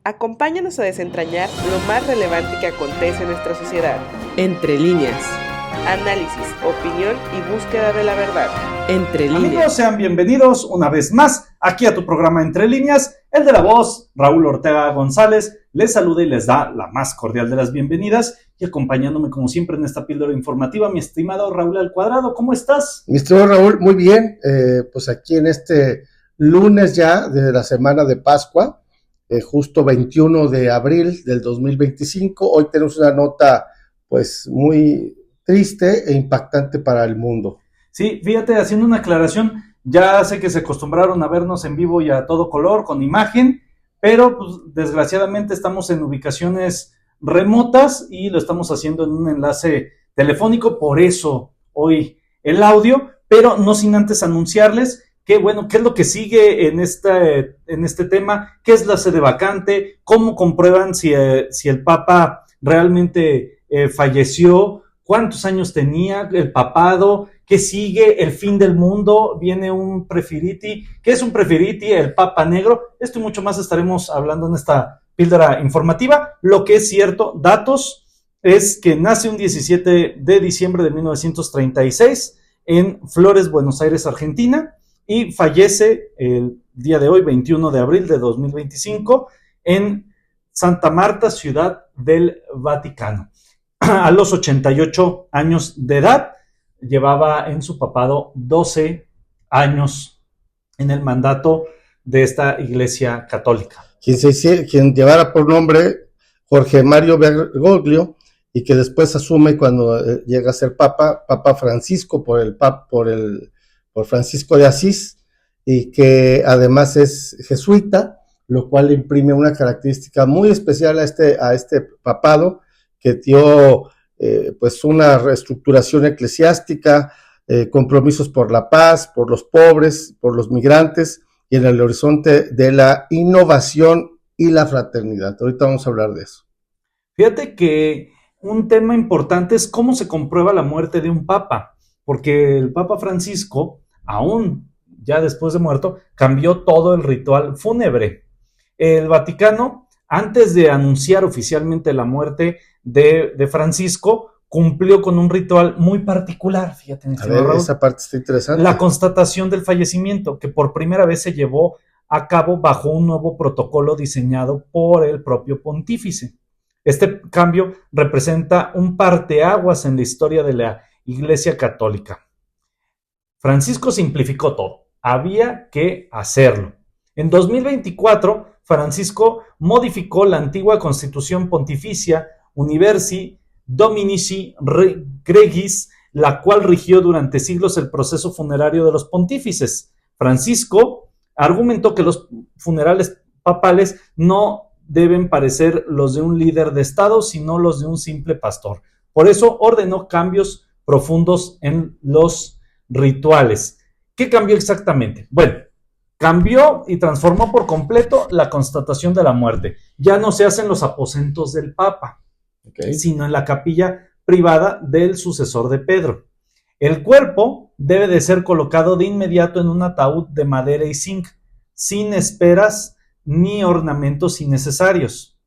Acompáñanos a desentrañar lo más relevante que acontece en nuestra sociedad. Entre líneas. Análisis, opinión y búsqueda de la verdad. Entre líneas. Amigos, sean bienvenidos una vez más aquí a tu programa Entre Líneas. El de la voz, Raúl Ortega González, les saluda y les da la más cordial de las bienvenidas. Y acompañándome como siempre en esta píldora informativa, mi estimado Raúl al Cuadrado. ¿Cómo estás? Mi estimado Raúl, muy bien. Pues aquí en este lunes ya de la semana de Pascua, justo 21 de abril del 2025. Hoy tenemos una nota pues muy triste e impactante para el mundo. Sí, fíjate, haciendo una aclaración, ya sé que se acostumbraron a vernos en vivo y a todo color, con imagen, pero pues desgraciadamente estamos en ubicaciones remotas y lo estamos haciendo en un enlace telefónico, por eso hoy el audio, pero no sin antes anunciarles que, bueno, qué es lo que sigue en este tema, qué es la sede vacante, cómo comprueban si el Papa realmente falleció, cuántos años tenía el papado, qué sigue, el fin del mundo, viene un prefiriti, ¿qué es un prefiriti? El Papa Negro, esto y mucho más estaremos hablando en esta píldora informativa. Lo que es cierto, datos, es que nace un 17 de diciembre de 1936 en Flores, Buenos Aires, Argentina, y fallece el día de hoy, 21 de abril de 2025, en Santa Marta, Ciudad del Vaticano. A los 88 años de edad, llevaba en su papado 12 años en el mandato de esta Iglesia Católica. Quien llevara por nombre Jorge Mario Bergoglio y que después asume cuando llega a ser Papa Francisco por Francisco de Asís, y que además es jesuita, lo cual le imprime una característica muy especial a este papado, que dio pues una reestructuración eclesiástica, compromisos por la paz, por los pobres, por los migrantes, y en el horizonte de la innovación y la fraternidad. Ahorita vamos a hablar de eso. Fíjate que un tema importante es cómo se comprueba la muerte de un papa, porque el Papa Francisco, aún ya después de muerto, cambió todo el ritual fúnebre. El Vaticano, antes de anunciar oficialmente la muerte de Francisco, cumplió con un ritual muy particular, fíjate. A ver, Raúl, esa parte está interesante. La constatación del fallecimiento, que por primera vez se llevó a cabo bajo un nuevo protocolo diseñado por el propio pontífice. Este cambio representa un parteaguas en la historia de la Iglesia Católica. Francisco simplificó todo, había que hacerlo. En 2024, Francisco modificó la antigua Constitución Pontificia Universi Dominici Gregis, la cual rigió durante siglos el proceso funerario de los pontífices. Francisco argumentó que los funerales papales no deben parecer los de un líder de Estado, sino los de un simple pastor. Por eso ordenó cambios profundos en los rituales. ¿Qué cambió exactamente? Bueno, cambió y transformó por completo la constatación de la muerte. Ya no se hacen los aposentos del Papa, sino en la capilla privada del sucesor de Pedro. El cuerpo debe de ser colocado de inmediato en un ataúd de madera y zinc, sin esperas ni ornamentos innecesarios.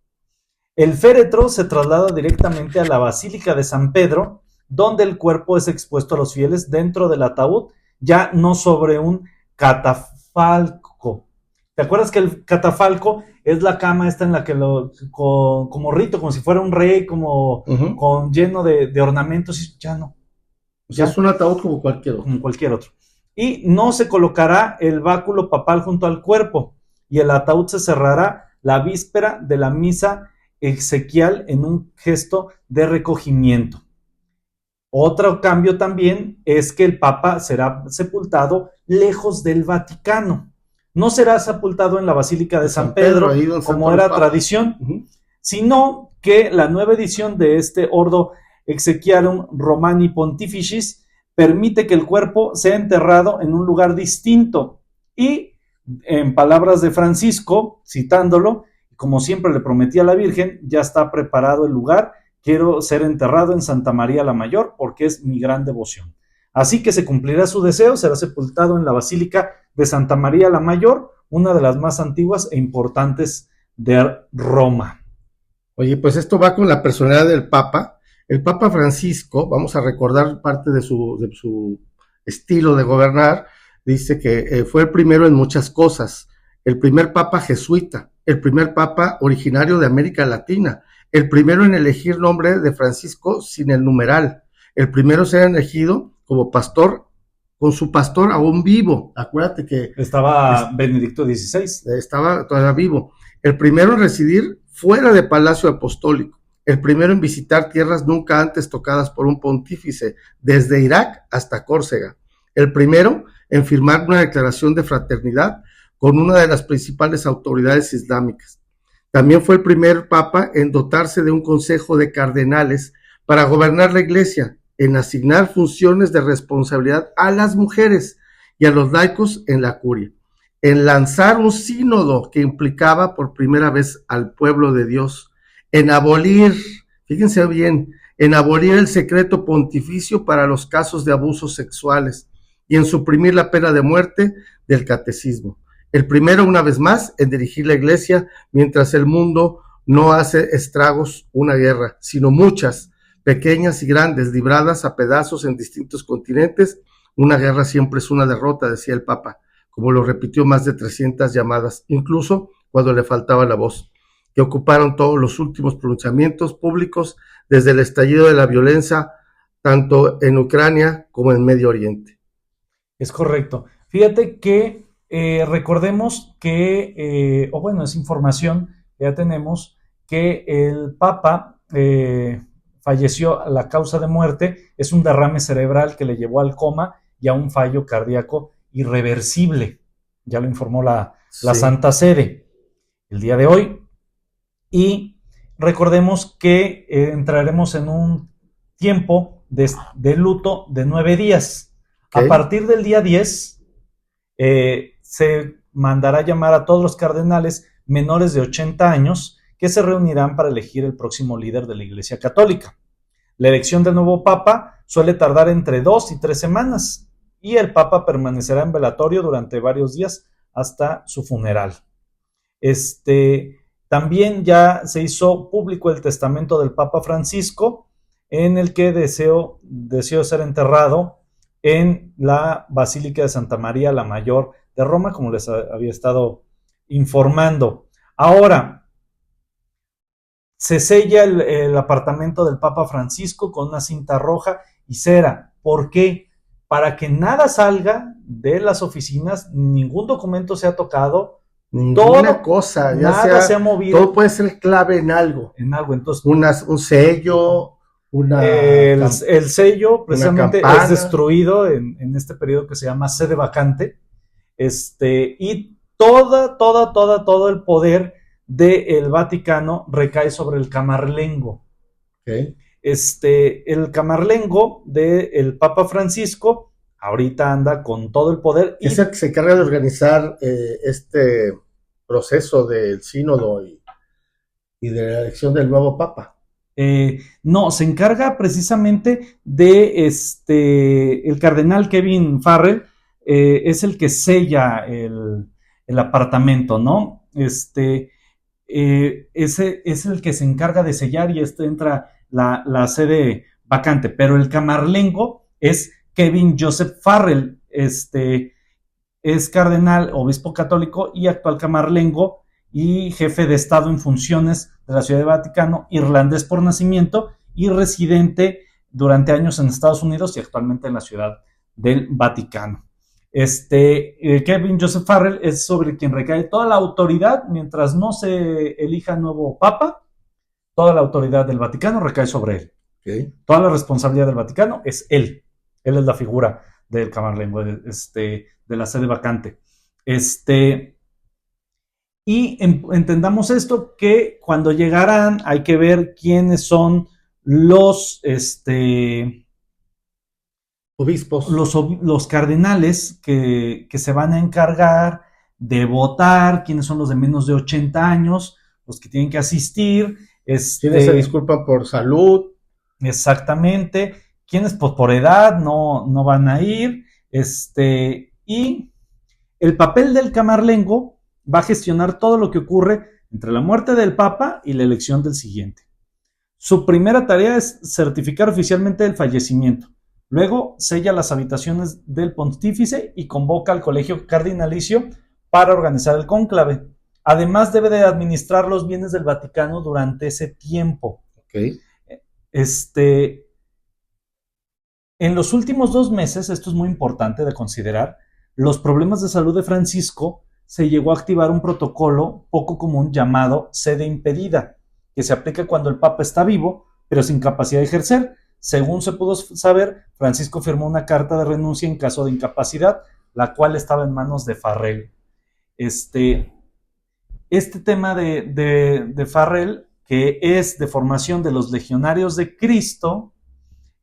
El féretro se traslada directamente a la Basílica de San Pedro, donde el cuerpo es expuesto a los fieles dentro del ataúd, ya no sobre un catafalco. ¿Te acuerdas que el catafalco es la cama esta en la que como rito, como si fuera un rey, como con lleno de ornamentos? Y ya no. O sea, es un ataúd como cualquier otro. Como cualquier otro. Y no se colocará el báculo papal junto al cuerpo, y el ataúd se cerrará la víspera de la misa exequial en un gesto de recogimiento. Otro cambio también es que el Papa será sepultado lejos del Vaticano. No será sepultado en la Basílica de San Pedro como era tradición, sino que la nueva edición de este Ordo Exequiarum Romani Pontificis permite que el cuerpo sea enterrado en un lugar distinto. Y, en palabras de Francisco, citándolo, como siempre le prometí a la Virgen, ya está preparado el lugar. Quiero ser enterrado en Santa María la Mayor porque es mi gran devoción. Así que se cumplirá su deseo, será sepultado en la Basílica de Santa María la Mayor, una de las más antiguas e importantes de Roma. Oye, pues esto va con la personalidad del Papa. El Papa Francisco, vamos a recordar parte de su estilo de gobernar, dice que fue el primero en muchas cosas, el primer Papa jesuita, el primer Papa originario de América Latina, el primero en elegir nombre de Francisco sin el numeral, el primero en ser elegido como pastor, con su pastor aún vivo. Acuérdate que Estaba Benedicto XVI. estaba todavía vivo. El primero en residir fuera de Palacio Apostólico. El primero en visitar tierras nunca antes tocadas por un pontífice, desde Irak hasta Córcega. El primero en firmar una declaración de fraternidad con una de las principales autoridades islámicas. También fue el primer papa en dotarse de un consejo de cardenales para gobernar la iglesia, en asignar funciones de responsabilidad a las mujeres y a los laicos en la curia, en lanzar un sínodo que implicaba por primera vez al pueblo de Dios, en abolir, fíjense bien, en abolir el secreto pontificio para los casos de abusos sexuales y en suprimir la pena de muerte del catecismo. El primero, una vez más, en dirigir la iglesia mientras el mundo no hace estragos una guerra, sino muchas, pequeñas y grandes, libradas a pedazos en distintos continentes. Una guerra siempre es una derrota, decía el Papa, como lo repitió más de 300 llamadas, incluso cuando le faltaba la voz, que ocuparon todos los últimos pronunciamientos públicos desde el estallido de la violencia, tanto en Ucrania como en Medio Oriente. Es correcto. Fíjate que recordemos que, es información que ya tenemos, que el Papa falleció. La causa de muerte es un derrame cerebral que le llevó al coma y a un fallo cardíaco irreversible. Ya lo informó la Santa Sede el día de hoy. Y recordemos que entraremos en un tiempo de luto de 9 días. Okay. A partir del día 10 se mandará llamar a todos los cardenales menores de 80 años que se reunirán para elegir el próximo líder de la Iglesia Católica. La elección del nuevo Papa suele tardar entre 2 y 3 semanas y el Papa permanecerá en velatorio durante varios días hasta su funeral. También ya se hizo público el testamento del Papa Francisco, en el que deseó ser enterrado en la Basílica de Santa María la Mayor de Roma, como les había estado informando. Ahora, se sella el apartamento del Papa Francisco con una cinta roja y cera. ¿Por qué? Para que nada salga de las oficinas, ningún documento sea tocado, ninguna cosa, nada se ha movido. Todo puede ser clave en algo. Entonces, un sello, el sello precisamente es destruido en este periodo que se llama sede vacante, y todo el poder del Vaticano recae sobre el camarlengo. Okay. El camarlengo del Papa Francisco ahorita anda con todo el poder. Es el que se encarga de organizar este proceso del sínodo y de la elección del nuevo Papa. No, se encarga precisamente de el cardenal Kevin Farrell, es el que sella el apartamento, ¿no? Ese es el que se encarga de sellar y entra la sede vacante, pero el camarlengo es Kevin Joseph Farrell, es cardenal, obispo católico y actual camarlengo y jefe de Estado en funciones de la Ciudad del Vaticano, irlandés por nacimiento y residente durante años en Estados Unidos y actualmente en la Ciudad del Vaticano. Kevin Joseph Farrell es sobre quien recae toda la autoridad mientras no se elija nuevo Papa. Toda la autoridad del Vaticano recae sobre él. Okay. Toda la responsabilidad del Vaticano es él. Él es la figura del camarlengo, de la sede vacante. Y entendamos esto, que cuando llegarán hay que ver quiénes son los obispos, los cardenales que se van a encargar de votar, quiénes son los de menos de 80 años, los que tienen que asistir. Quienes se disculpan por salud. Exactamente. Quienes por edad no van a ir. Y el papel del camarlengo va a gestionar todo lo que ocurre entre la muerte del Papa y la elección del siguiente. Su primera tarea es certificar oficialmente el fallecimiento. Luego sella las habitaciones del pontífice y convoca al colegio cardinalicio para organizar el cónclave. Además, debe de administrar los bienes del Vaticano durante ese tiempo. Ok. En los últimos 2 meses, esto es muy importante de considerar, los problemas de salud de Francisco, se llegó a activar un protocolo poco común llamado sede impedida, que se aplica cuando el Papa está vivo, pero sin capacidad de ejercer. Según se pudo saber, Francisco firmó una carta de renuncia en caso de incapacidad, la cual estaba en manos de Farrell. Este tema de Farrell, que es de formación de los legionarios de Cristo,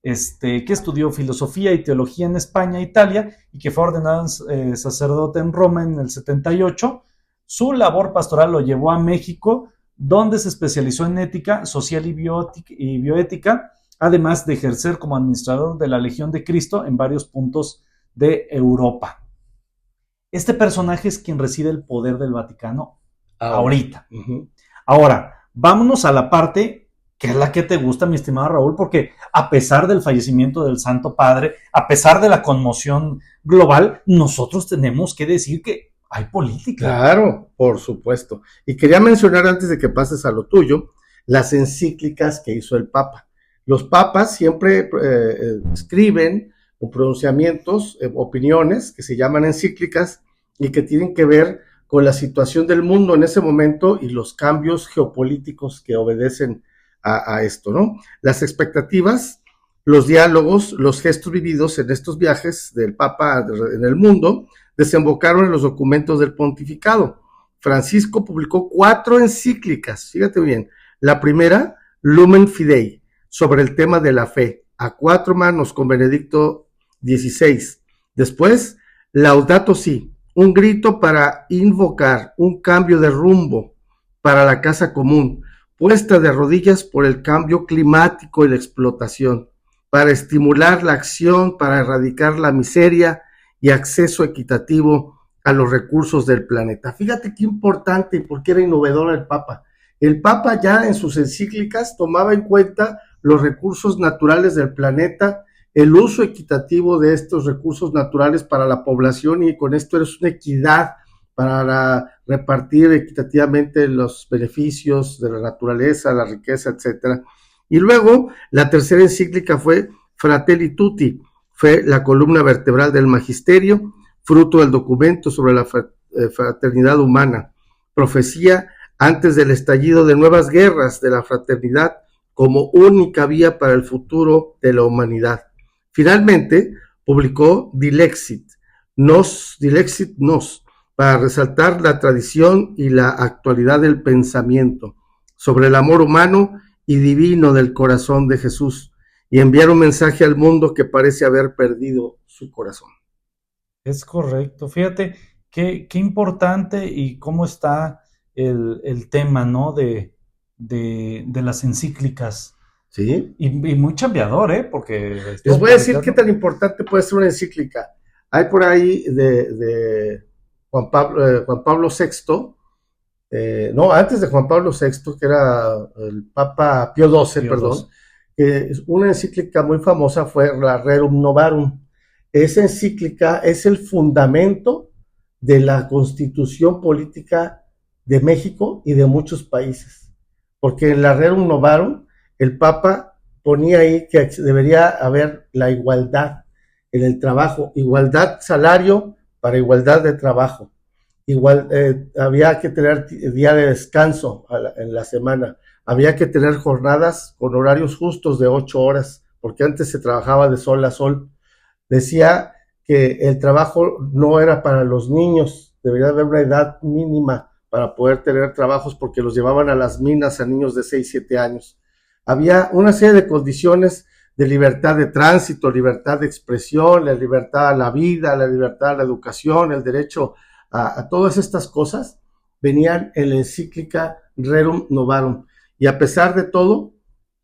que estudió filosofía y teología en España e Italia y que fue ordenado sacerdote en Roma en el 78. Su labor pastoral lo llevó a México, donde se especializó en ética social y bioética, además de ejercer como administrador de la Legión de Cristo en varios puntos de Europa. Este personaje es quien reside el poder del Vaticano ahorita. Uh-huh. Ahora, vámonos a la parte que es la que te gusta, mi estimado Raúl, porque a pesar del fallecimiento del Santo Padre, a pesar de la conmoción global, nosotros tenemos que decir que hay política. Claro, por supuesto. Y quería mencionar, antes de que pases a lo tuyo, las encíclicas que hizo el Papa. Los papas siempre escriben pronunciamientos, opiniones, que se llaman encíclicas, y que tienen que ver con la situación del mundo en ese momento y los cambios geopolíticos que obedecen a esto, ¿no? Las expectativas, los diálogos, los gestos vividos en estos viajes del Papa en el mundo desembocaron en los documentos del pontificado. Francisco publicó 4 encíclicas, fíjate bien. La primera, Lumen Fidei, sobre el tema de la fe, a 4 manos con Benedicto XVI. Después, Laudato Si, un grito para invocar un cambio de rumbo para la casa común, puesta de rodillas por el cambio climático y la explotación, para estimular la acción, para erradicar la miseria y acceso equitativo a los recursos del planeta. Fíjate qué importante y por qué era innovador el Papa. El Papa ya en sus encíclicas tomaba en cuenta los recursos naturales del planeta, el uso equitativo de estos recursos naturales para la población, y con esto es una equidad para repartir equitativamente los beneficios de la naturaleza, la riqueza, etcétera. Y luego, la tercera encíclica fue Fratelli Tutti, fue la columna vertebral del magisterio, fruto del documento sobre la fraternidad humana, profecía antes del estallido de nuevas guerras de la fraternidad como única vía para el futuro de la humanidad. Finalmente, publicó Dilexit Nos, para resaltar la tradición y la actualidad del pensamiento sobre el amor humano y divino del corazón de Jesús, y enviar un mensaje al mundo que parece haber perdido su corazón. Es correcto. Fíjate qué importante y cómo está el tema, ¿no? de las encíclicas. ¿Sí? Y muy chambeador, porque... Les voy a decir qué tan importante puede ser una encíclica. Hay por ahí de Juan Pablo VI, antes de Juan Pablo VI, que era el Papa Pío XII, que una encíclica muy famosa fue la Rerum Novarum. Esa encíclica es el fundamento de la constitución política de México y de muchos países, porque en la Rerum Novarum el Papa ponía ahí que debería haber la igualdad en el trabajo, igualdad salario para igualdad de trabajo. Había que tener día de descanso en la semana, había que tener jornadas con horarios justos de 8 horas, porque antes se trabajaba de sol a sol. Decía que el trabajo no era para los niños, debería haber una edad mínima para poder tener trabajos, porque los llevaban a las minas a niños de 6, 7 años. Había una serie de condiciones de libertad de tránsito, libertad de expresión, la libertad a la vida, la libertad a la educación, el derecho a todas estas cosas, venían en la encíclica Rerum Novarum. Y a pesar de todo,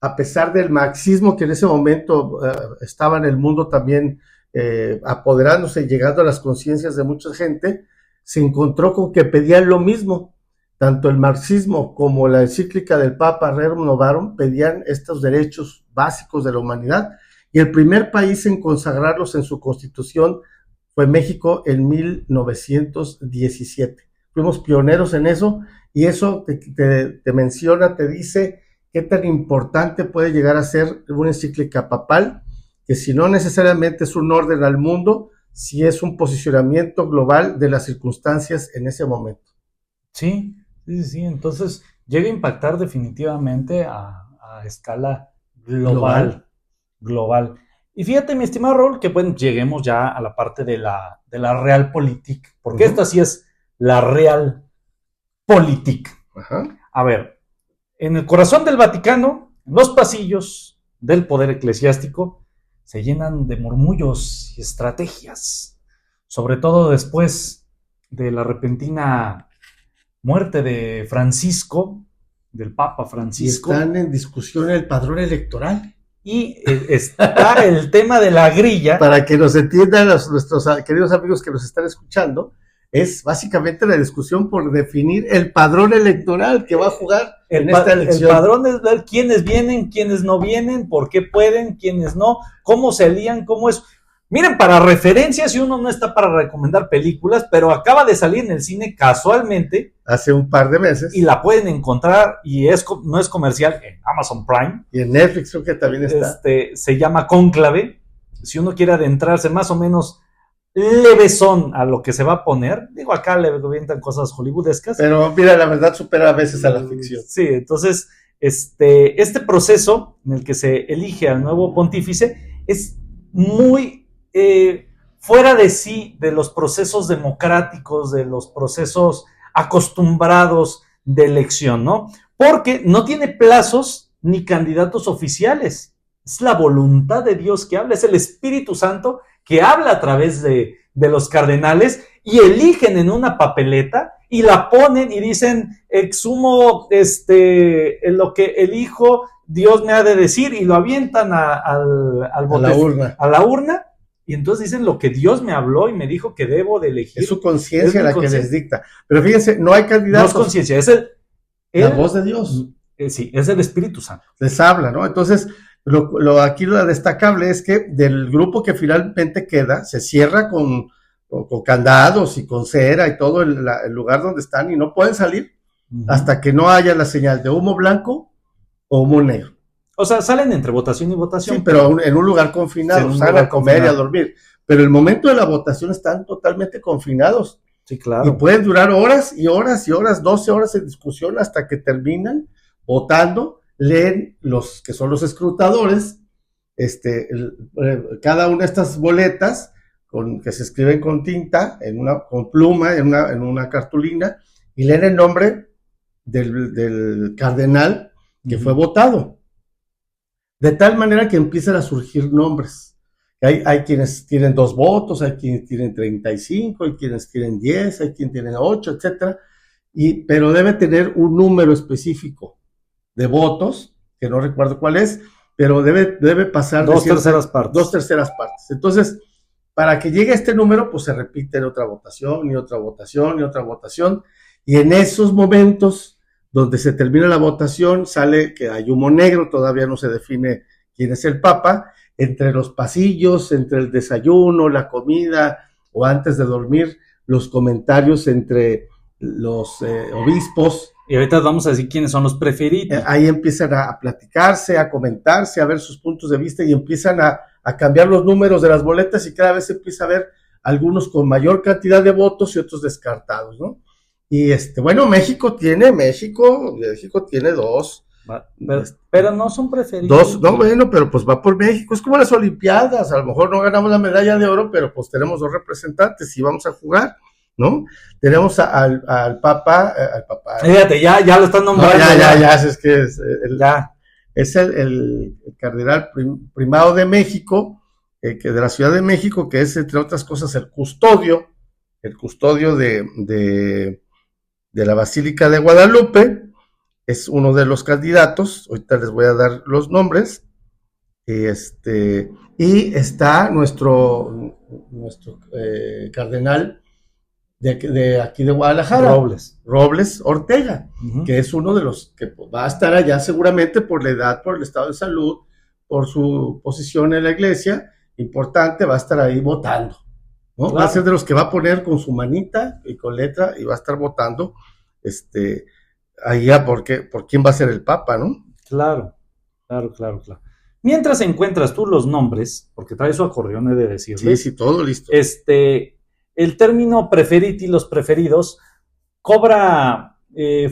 a pesar del marxismo que en ese momento estaba en el mundo también apoderándose y llegando a las conciencias de mucha gente, se encontró con que pedían lo mismo. Tanto el marxismo como la encíclica del Papa Rerum Novarum pedían estos derechos básicos de la humanidad, y el primer país en consagrarlos en su constitución fue México en 1917. Fuimos pioneros en eso, y eso te menciona, te dice qué tan importante puede llegar a ser una encíclica papal, que si no necesariamente es un orden al mundo, si es un posicionamiento global de las circunstancias en ese momento. Sí, sí. Entonces llega a impactar definitivamente a escala global. Y fíjate, mi estimado Raúl, que bueno, lleguemos ya a la parte de la realpolitik, porque esta sí es la realpolitik. A ver, en el corazón del Vaticano, los pasillos del poder eclesiástico se llenan de murmullos y estrategias, sobre todo después de la repentina muerte de Francisco, del Papa Francisco. Y están en discusión el padrón electoral. Y está el tema de la grilla. Para que nos entiendan nuestros queridos amigos que nos están escuchando, es básicamente la discusión por definir el padrón electoral que va a jugar en esta elección. El padrón es ver quiénes vienen, quiénes no vienen, por qué pueden, quiénes no, cómo se lían, cómo es. Miren, para referencias, si uno no está para recomendar películas, pero acaba de salir en el cine casualmente. Hace un par de meses. Y la pueden encontrar, y no es comercial, en Amazon Prime. Y en Netflix creo que también está. Se llama Cónclave. Si uno quiere adentrarse más o menos levesón a lo que se va a poner, digo, acá le avientan cosas hollywoodescas. Pero mira, la verdad supera a veces a la ficción. Sí, entonces, este proceso en el que se elige al nuevo pontífice es muy fuera de sí de los procesos democráticos, de los procesos acostumbrados de elección, ¿no? Porque no tiene plazos ni candidatos oficiales. Es la voluntad de Dios que habla, es el Espíritu Santo que habla a través de los cardenales, y eligen en una papeleta y la ponen y dicen, exhumo lo que elijo, Dios me ha de decir, y lo avientan a la urna. Y entonces dicen lo que Dios me habló y me dijo que debo de elegir. Es su conciencia la que les dicta. Pero fíjense, no hay candidatos. No es conciencia, es la voz de Dios. Sí, es el Espíritu Santo. Les habla, ¿no? Entonces, aquí lo destacable es que del grupo que finalmente queda, se cierra con candados y con cera y todo el lugar donde están, y no pueden salir hasta que no haya la señal de humo blanco o humo negro. O sea, salen entre votación y votación. Sí, pero en un lugar confinado, salen a comer y a dormir. Pero el momento de la votación están totalmente confinados. Sí, claro. Y pueden durar horas y horas y horas, 12 horas de discusión hasta que terminan votando, leen los que son los escrutadores, cada una de estas boletas que se escriben con tinta, con pluma, en una cartulina, y leen el nombre del cardenal que fue votado. De tal manera que empiezan a surgir nombres. Hay quienes tienen 2 votos, hay quienes tienen 35, hay quienes tienen 10, hay quienes tienen 8, etcétera. Pero debe tener un número específico de votos, que no recuerdo cuál es, pero debe pasar 2 terceras partes. 2 terceras partes. Entonces, para que llegue a este número, pues se repite otra votación y otra votación y otra votación. Y en esos momentos donde se termina la votación, sale que hay humo negro, todavía no se define quién es el Papa, entre los pasillos, entre el desayuno, la comida, o antes de dormir, los comentarios entre los obispos. Y ahorita vamos a decir quiénes son los preferidos. Ahí empiezan a platicarse, a comentarse, a ver sus puntos de vista, y empiezan a cambiar los números de las boletas, y cada vez se empieza a ver algunos con mayor cantidad de votos y otros descartados, ¿no? Y bueno, México tiene 2. Pero no son preferidos. 2, no, bueno, pero pues va por México. Es como las Olimpiadas. A lo mejor no ganamos la medalla de oro, pero pues tenemos 2 representantes y vamos a jugar, ¿no? Tenemos al Papa. Fíjate, ya lo están nombrando. No, ya, es que es el cardenal primado de México, que de la Ciudad de México, que es, entre otras cosas, el custodio de la Basílica de Guadalupe. Es uno de los candidatos. Ahorita les voy a dar los nombres. Y está nuestro cardenal de aquí de Guadalajara, Robles. Ortega, que es uno de los que va a estar allá seguramente por la edad, por el estado de salud, por su posición en la iglesia, importante, va a estar ahí votando, ¿no? Claro. Va a ser de los que va a poner con su manita y con letra y va a estar votando, allá por quién va a ser el Papa, ¿no? Claro. Mientras encuentras tú los nombres, porque trae su acordeón, he de decirle. Sí, todo listo. El término preferiti, los preferidos, cobra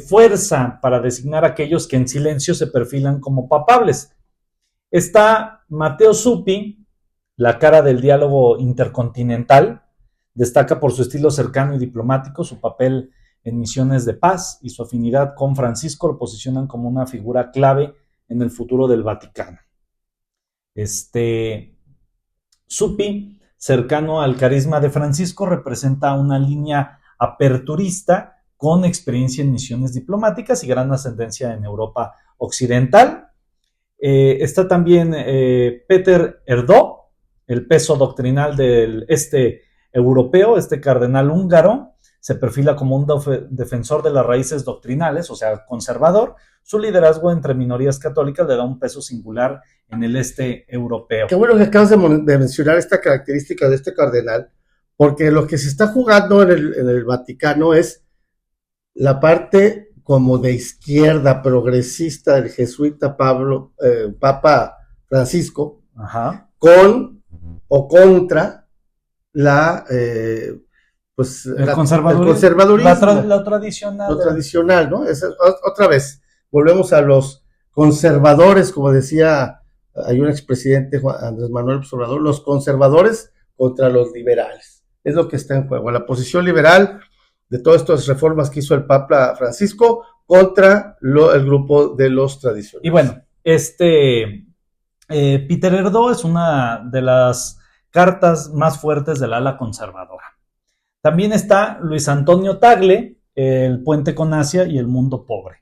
fuerza para designar a aquellos que en silencio se perfilan como papables. Está Matteo Zuppi, la cara del diálogo intercontinental, destaca por su estilo cercano y diplomático, su papel en misiones de paz y su afinidad con Francisco lo posicionan como una figura clave en el futuro del Vaticano. Zuppi, cercano al carisma de Francisco, representa una línea aperturista con experiencia en misiones diplomáticas y gran ascendencia en Europa Occidental. Está también Peter Erdő, el peso doctrinal del europeo, cardenal húngaro, se perfila como un defensor de las raíces doctrinales, o sea, conservador. Su liderazgo entre minorías católicas le da un peso singular en el europeo. Qué bueno que acabas de mencionar esta característica de este cardenal, porque lo que se está jugando en el Vaticano es la parte como de izquierda progresista del jesuita Papa Francisco, con o contra el conservadurismo. Lo tradicional. Lo tradicional, ¿no? Otra vez, volvemos a los conservadores, como decía, hay un expresidente, Andrés Manuel López Obrador, los conservadores contra los liberales. Es lo que está en juego. La posición liberal de todas estas reformas que hizo el Papa Francisco contra el grupo de los tradicionales. Y bueno, Peter Erdő es una de las cartas más fuertes del ala conservadora. También está Luis Antonio Tagle, El puente con Asia y El mundo pobre.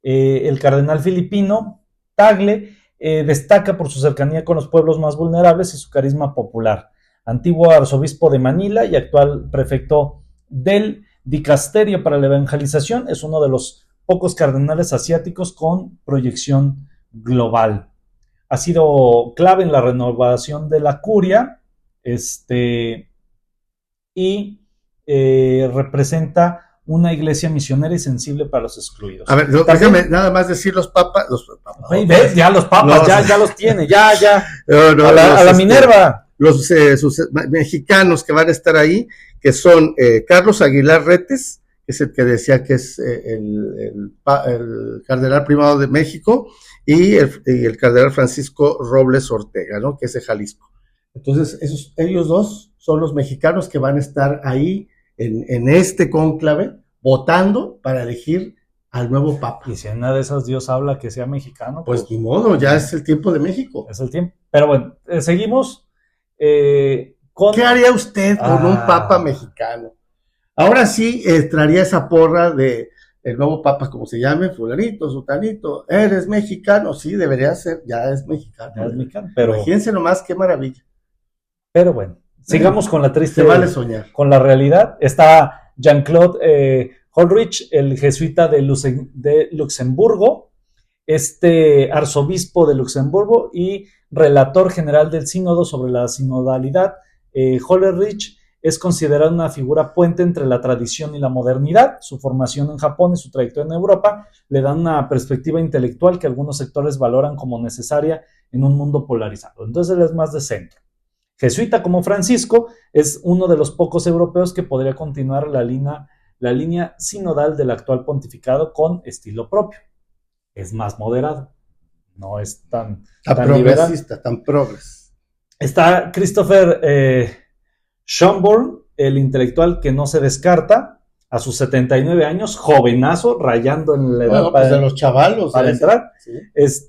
El cardenal filipino Tagle destaca por su cercanía con los pueblos más vulnerables y su carisma popular. Antiguo arzobispo de Manila y actual prefecto del Dicasterio para la Evangelización, es uno de los pocos cardenales asiáticos con proyección global. Ha sido clave en la renovación de la curia, y representa una iglesia misionera y sensible para los excluidos. A ver, déjame nada más decir los papas. ¿Ves? Ya los papas, ya los tiene, ya. No, a la Minerva. Los mexicanos que van a estar ahí, que son Carlos Aguilar Retes, que es el que decía que es el cardenal primado de México, y el cardenal Francisco Robles Ortega, ¿no? Que es de Jalisco. Entonces, ellos dos son los mexicanos que van a estar ahí en este cónclave, votando para elegir al nuevo papa. Y si en una de esas Dios habla que sea mexicano, pues ni modo, ya es el tiempo de México. Es el tiempo. Pero bueno, seguimos. ¿Qué haría usted con un papa mexicano? Ahora sí traería esa porra de el nuevo papa, como se llame, fulanito, sutanito, ¿eres mexicano? Sí, debería ser, ya es mexicano. Pero imagínense nomás qué maravilla. Pero bueno, sigamos con la triste. Se vale soñar. Con la realidad. Está Jean-Claude Holrich, el jesuita de Luxemburgo, arzobispo de Luxemburgo y relator general del sínodo sobre la sinodalidad. Holrich es considerado una figura puente entre la tradición y la modernidad. Su formación en Japón y su trayectoria en Europa le dan una perspectiva intelectual que algunos sectores valoran como necesaria en un mundo polarizado. Entonces él es más de centro. Jesuita como Francisco, es uno de los pocos europeos que podría continuar la línea sinodal del actual pontificado con estilo propio. Es más moderado, no es tan progresista, tan progres. Está Christopher Schönborn, el intelectual que no se descarta, a sus 79 años, jovenazo, rayando en la edad de los chavalos para entrar. Sí.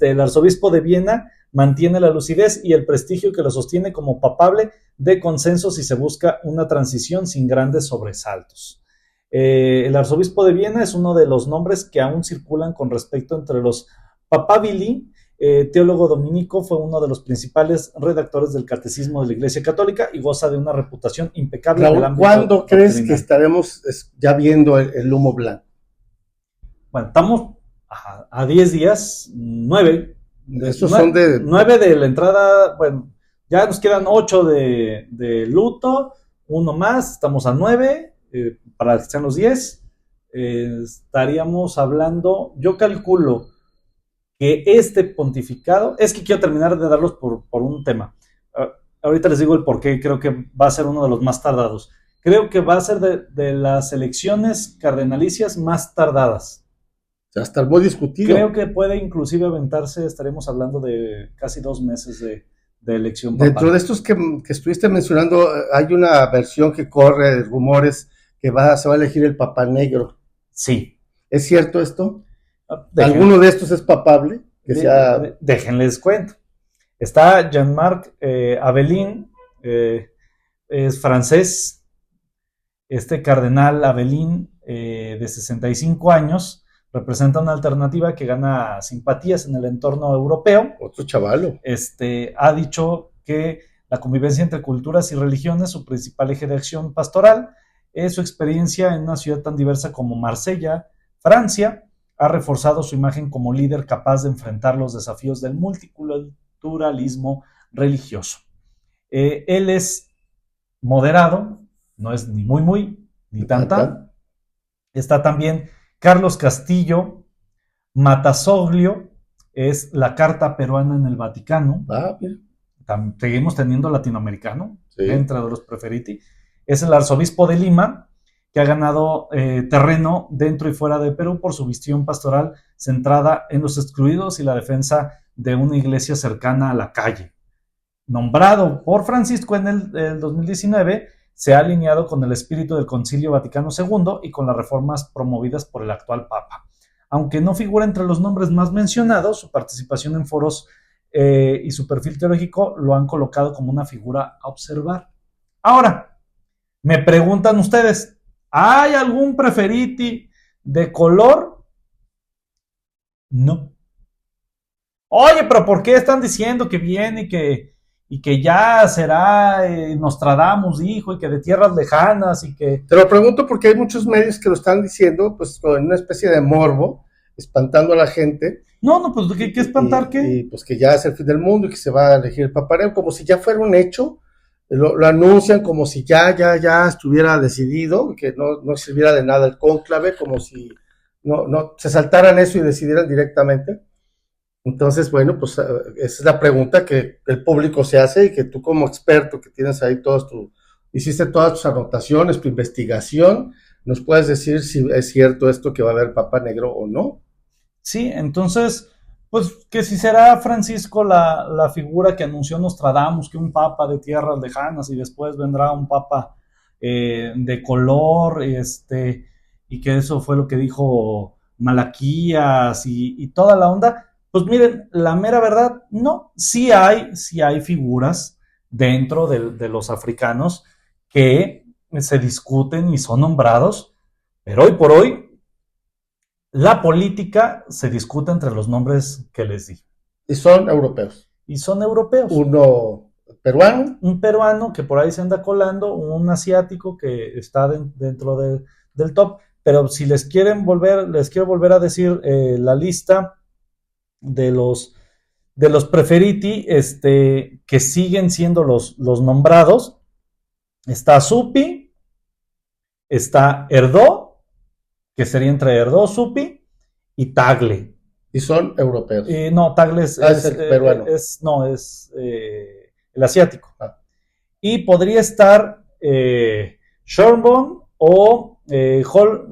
El arzobispo de Viena mantiene la lucidez y el prestigio que lo sostiene como papable de consenso si se busca una transición sin grandes sobresaltos. El arzobispo de Viena es uno de los nombres que aún circulan con respecto entre los papabili teólogo dominico, fue uno de los principales redactores del Catecismo de la Iglesia Católica y goza de una reputación impecable. Raúl, ¿cuándo crees que estaremos ya viendo el humo blanco? Bueno, estamos a 10 días, 9. Estos son de 9 de la entrada. Bueno, ya nos quedan 8 de luto, uno más, estamos a 9, para que sean los 10. Estaríamos hablando, yo calculo que este pontificado, es que quiero terminar de darlos por un tema. Ahorita les digo el por qué creo que va a ser uno de los más tardados. Creo que va a ser de las elecciones cardenalicias más tardadas. Va a estar muy discutido. Creo que puede inclusive aventarse, estaremos hablando de casi 2 meses de elección papal. Dentro de estos que estuviste mencionando, hay una versión que corre, rumores, que se va a elegir el Papa Negro. Sí. ¿Es cierto esto? ¿Alguno de estos es papable? Déjenles cuento. Está Jean-Marc Avelin, es francés. Este cardenal Avelin, de 65 años, representa una alternativa que gana simpatías en el entorno europeo. Otro chavalo. Ha dicho que la convivencia entre culturas y religiones, su principal eje de acción pastoral, es su experiencia en una ciudad tan diversa como Marsella, Francia. Ha reforzado su imagen como líder capaz de enfrentar los desafíos del multiculturalismo religioso. Él es moderado, no es ni muy, ni tan. Está también Carlos Castillo Matasoglio, es la carta peruana en el Vaticano. Bien. Seguimos teniendo latinoamericano, sí, dentro de los preferiti. Es el arzobispo de Lima, que ha ganado terreno dentro y fuera de Perú por su visión pastoral centrada en los excluidos y la defensa de una iglesia cercana a la calle. Nombrado por Francisco en el 2019, se ha alineado con el espíritu del Concilio Vaticano II y con las reformas promovidas por el actual Papa. Aunque no figura entre los nombres más mencionados, su participación en foros y su perfil teológico lo han colocado como una figura a observar. Ahora, me preguntan ustedes, ¿hay algún preferiti de color? No. Oye, pero ¿por qué están diciendo que viene y que ya será Nostradamus, hijo, y que de tierras lejanas y que... Te lo pregunto porque hay muchos medios que lo están diciendo, pues con una especie de morbo, espantando a la gente. No, pues ¿qué espantar qué? Y pues que ya es el fin del mundo y que se va a elegir el Papa Negro, como si ya fuera un hecho. Lo anuncian como si ya estuviera decidido, que no sirviera de nada el cónclave, como si no se saltaran eso y decidieran directamente. Entonces, bueno, pues esa es la pregunta que el público se hace y que tú como experto que tienes ahí hiciste todas tus anotaciones, tu investigación, nos puedes decir si es cierto esto que va a haber Papa Negro o no. Sí, entonces, pues que si será Francisco la figura que anunció Nostradamus, que un papa de tierras lejanas y después vendrá un papa de color, y que eso fue lo que dijo Malaquías y toda la onda. Pues miren, la mera verdad, no, sí hay figuras dentro de los africanos que se discuten y son nombrados, pero hoy por hoy la política se discute entre los nombres que les di. Y son europeos. Uno peruano. Un peruano que por ahí se anda colando, un asiático que está dentro del top, pero si les quiero volver a decir la lista de los preferiti que siguen siendo los nombrados. Está Supi, está Erdó, que sería entre Erdó, Supi y Tagle. Y son europeos. No, Tagle es el peruano. es el asiático. Y podría estar Schönborn o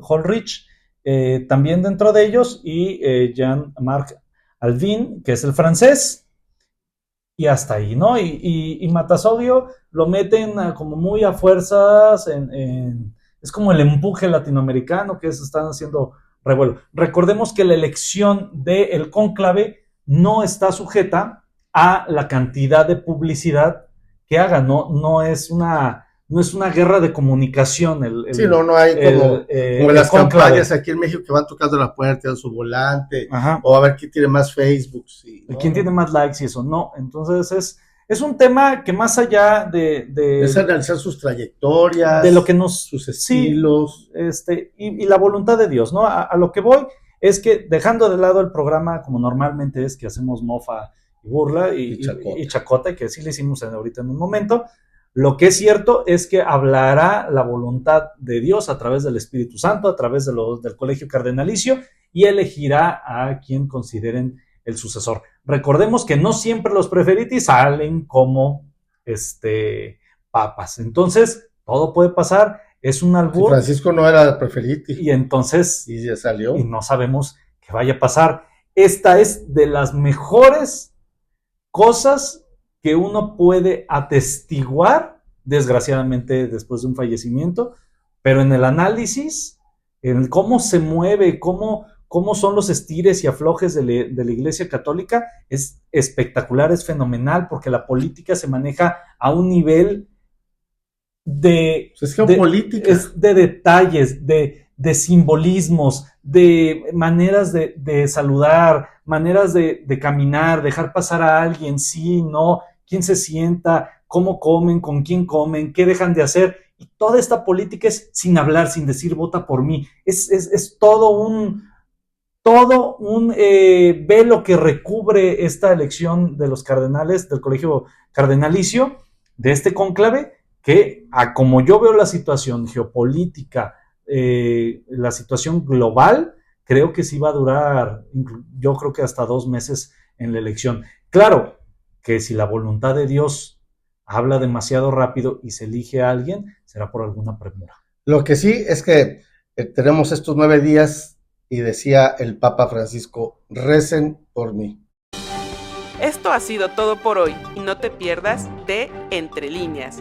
Holrich también dentro de ellos, y Jean-Marc Alvin, que es el francés, y hasta ahí, ¿no? Y Matasoglio lo meten como muy a fuerzas, es como el empuje latinoamericano que se están haciendo revuelo. Recordemos que la elección del cónclave no está sujeta a la cantidad de publicidad que haga, no es una no es una guerra de comunicación. Sí, no hay como el las cónclave. campañas aquí en México que van tocando la puerta, dan su volante, Ajá. o a ver quién tiene más Facebook. Sí, ¿no? ¿Quién tiene más likes y eso? No, entonces es un tema que más allá es analizar sus trayectorias, de lo que nos, sus estilos. Sí, y la voluntad de Dios, ¿no? A lo que voy es que dejando de lado el programa como normalmente es, que hacemos mofa y burla y chacota, que sí le hicimos ahorita en un momento, lo que es cierto es que hablará la voluntad de Dios a través del Espíritu Santo, a través del Colegio Cardenalicio, y elegirá a quien consideren el sucesor. Recordemos que no siempre los preferitis salen como papas, entonces todo puede pasar. Es un albur. Si Francisco no era preferiti. Y entonces. Y ya salió. Y no sabemos qué vaya a pasar. Esta es de las mejores cosas que uno puede atestiguar, desgraciadamente después de un fallecimiento, pero en el análisis, en cómo se mueve, cómo son los estires y aflojes de la Iglesia Católica, es espectacular, es fenomenal, porque la política se maneja a un nivel es geopolítica. De detalles, de simbolismos, de maneras de saludar, maneras de caminar, dejar pasar a alguien, sí, no, quién se sienta, cómo comen, con quién comen, qué dejan de hacer. Y toda esta política es sin hablar, sin decir vota por mí. Es todo un velo que recubre esta elección de los cardenales, del Colegio Cardenalicio, de este cónclave, que como yo veo la situación geopolítica, la situación global, creo que sí va a durar, yo creo que hasta 2 meses en la elección. Claro que si la voluntad de Dios habla demasiado rápido y se elige a alguien, será por alguna premura. Lo que sí es que tenemos estos 9 días y decía el Papa Francisco, recen por mí. Esto ha sido todo por hoy y no te pierdas de Entre Líneas,